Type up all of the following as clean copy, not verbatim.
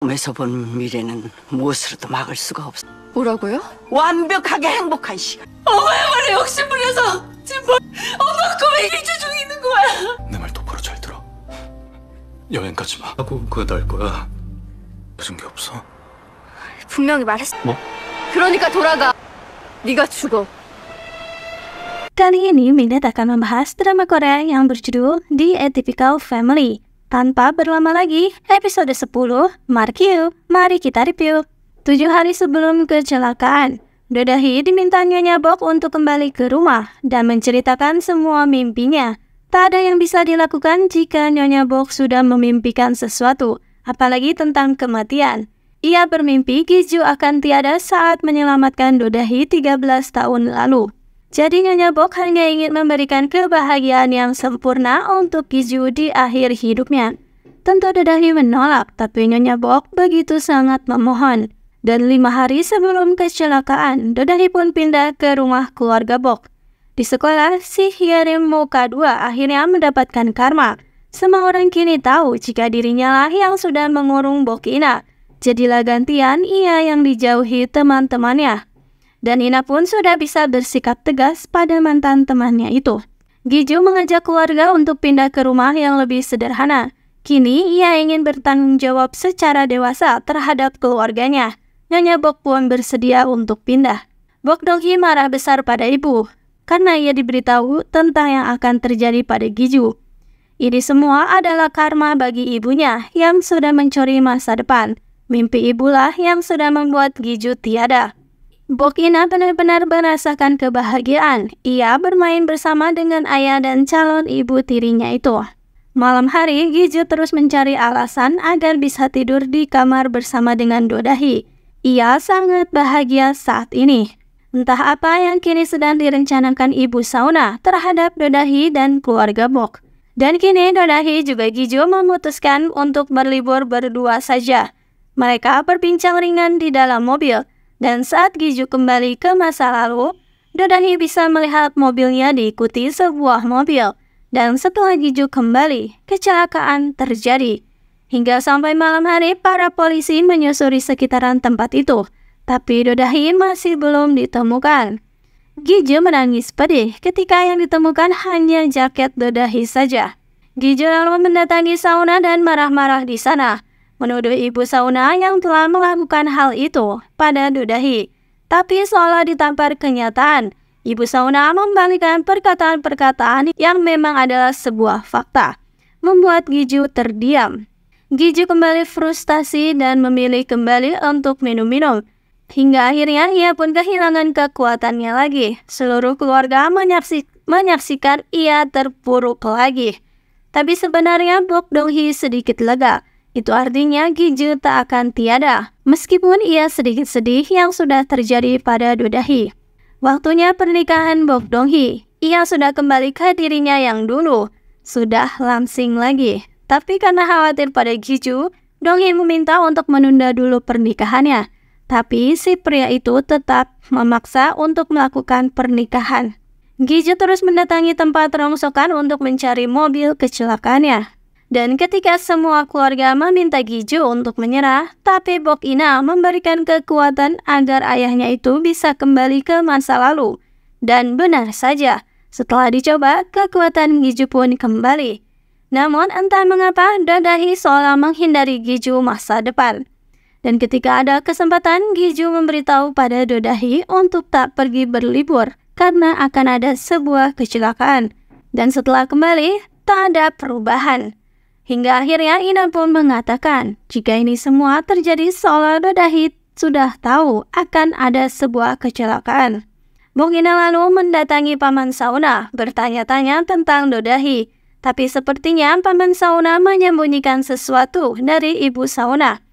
꿈에서 본 미래는 무엇으로도 막을 수가 없어. 뭐라고요? 완벽하게 행복한 시간. 엄마야말로 욕심부려서 지금 엄마 꿈에 일주 중에 있는 거야. 내 말 똑바로 잘 들어. 여행 가지 마. 하고 그거 날 거야. 무슨 게 없어? 분명히 말했어. 뭐? 그러니까 돌아가. 네가 죽어. Kali ini Minda akan membahas drama Korea yang berjudul The Atypical Family. Tanpa berlama lagi, episode 10, Mark You, mari kita review. 7 hari sebelum kecelakaan, Do Dae-hee diminta Nyonya Bok untuk kembali ke rumah dan menceritakan semua mimpinya. Tak ada yang bisa dilakukan jika Nyonya Bok sudah memimpikan sesuatu, apalagi tentang kematian. Ia bermimpi Gi-ju akan tiada saat menyelamatkan Do Dae-hee 13 tahun lalu. Jadi Nyonya Bok hanya ingin memberikan kebahagiaan yang sempurna untuk Gi-ju di akhir hidupnya. Tentu Do Dae-hee menolak, tapi Nyonya Bok begitu sangat memohon. Dan 5 hari sebelum kecelakaan, Do Dae-hee pun pindah ke rumah keluarga Bok. Di sekolah, si Hyerim Moka 2 akhirnya mendapatkan karma. Semua orang kini tahu jika dirinya lah yang sudah mengurung Bok Ina. Jadilah gantian ia yang dijauhi teman-temannya. Dan Ina pun sudah bisa bersikap tegas pada mantan temannya itu. Gi-ju mengajak keluarga untuk pindah ke rumah yang lebih sederhana. Kini ia ingin bertanggung jawab secara dewasa terhadap keluarganya. Nyonya Bok pun bersedia untuk pindah. Bok Dong-hee marah besar pada ibu karena ia diberitahu tentang yang akan terjadi pada Gi-ju. Ini semua adalah karma bagi ibunya yang sudah mencuri masa depan. Mimpi ibulah yang sudah membuat Gi-ju tiada. Bok Ina benar-benar merasakan kebahagiaan. Ia bermain bersama dengan ayah dan calon ibu tirinya itu. Malam hari, Gi-ju terus mencari alasan agar bisa tidur di kamar bersama dengan Do Dae-hee. Ia sangat bahagia saat ini. Entah apa yang kini sedang direncanakan ibu Sauna terhadap Do Dae-hee dan keluarga Bok. Dan kini Do Dae-hee juga Gi-ju memutuskan untuk berlibur berdua saja. Mereka berbincang ringan di dalam mobil. Dan saat Gi-ju kembali ke masa lalu, Do Dae-hee bisa melihat mobilnya diikuti sebuah mobil. Dan setelah Gi-ju kembali, kecelakaan terjadi. Hingga sampai malam hari, para polisi menyusuri sekitaran tempat itu. Tapi Do Dae-hee masih belum ditemukan. Gi-ju menangis pedih ketika yang ditemukan hanya jaket Do Dae-hee saja. Gi-ju lalu mendatangi Sauna dan marah-marah di sana, menuduh ibu Sauna yang telah melakukan hal itu pada Do Dae-hee. Tapi seolah ditampar kenyataan, ibu Sauna membalikan perkataan-perkataan yang memang adalah sebuah fakta, membuat Gi-ju terdiam. Gi-ju kembali frustasi dan memilih kembali untuk minum-minum. Hingga akhirnya ia pun kehilangan kekuatannya lagi. Seluruh keluarga menyaksikan ia terpuruk lagi. Tapi sebenarnya Bok Dong-hee sedikit lega. Itu artinya Gi-ju tak akan tiada, meskipun ia sedikit sedih yang sudah terjadi pada Do Dae-hee. Waktunya pernikahan Bok Dong-hee. Ia sudah kembali ke dirinya yang dulu, sudah langsing lagi. Tapi karena khawatir pada Gi-ju, Dong-hee meminta untuk menunda dulu pernikahannya. Tapi si pria itu tetap memaksa untuk melakukan pernikahan. Gi-ju terus mendatangi tempat rongsokan untuk mencari mobil kecelakaannya. Dan ketika semua keluarga meminta Gi-ju untuk menyerah, tapi Bok Ina memberikan kekuatan agar ayahnya itu bisa kembali ke masa lalu. Dan benar saja, setelah dicoba, kekuatan Gi-ju pun kembali. Namun entah mengapa Do Dae-hee seolah menghindari Gi-ju masa depan. Dan ketika ada kesempatan, Gi-ju memberitahu pada Do Dae-hee untuk tak pergi berlibur karena akan ada sebuah kecelakaan. Dan setelah kembali, tak ada perubahan. Hingga akhirnya Ina pun mengatakan, jika ini semua terjadi seolah Do Dae-hee sudah tahu akan ada sebuah kecelakaan. Bok Ina lalu mendatangi Paman Sauna, bertanya-tanya tentang Do Dae-hee. Tapi sepertinya Paman Sauna menyembunyikan sesuatu dari Ibu Sauna.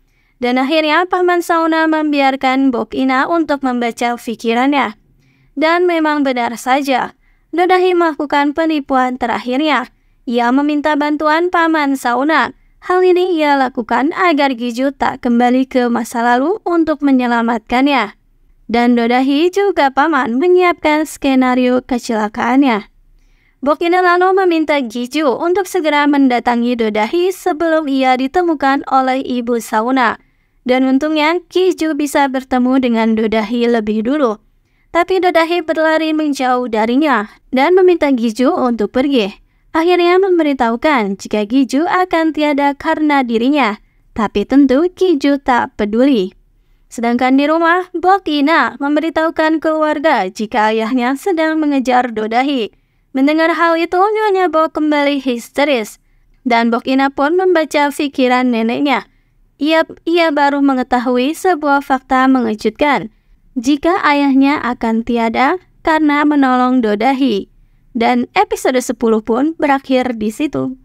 Dan akhirnya Paman Sauna membiarkan Bok Ina untuk membaca pikirannya. Dan memang benar saja, Do Dae-hee melakukan penipuan terakhirnya. Ia meminta bantuan Paman Sauna. Hal ini ia lakukan agar Gi-ju tak kembali ke masa lalu untuk menyelamatkannya. Dan Do Dae-hee juga Paman menyiapkan skenario kecelakaannya. Bok Ina lalu meminta Gi-ju untuk segera mendatangi Do Dae-hee sebelum ia ditemukan oleh Ibu Sauna. Dan untungnya Ki-ju bisa bertemu dengan Dodahi lebih dulu. Tapi Dodahi berlari menjauh darinya dan meminta Gi-ju untuk pergi. Akhirnya memberitahukan jika Gi-ju akan tiada karena dirinya. Tapi tentu Ki-ju tak peduli. Sedangkan di rumah, Bok Ina memberitahukan keluarga jika ayahnya sedang mengejar Dodahi. Mendengar hal itu, Nyonya Bok kembali histeris. Dan Bok Ina pun membaca pikiran neneknya. Ia baru mengetahui sebuah fakta mengejutkan. Jika ayahnya akan tiada karena menolong Dodahi. Dan episode 10 pun berakhir di situ.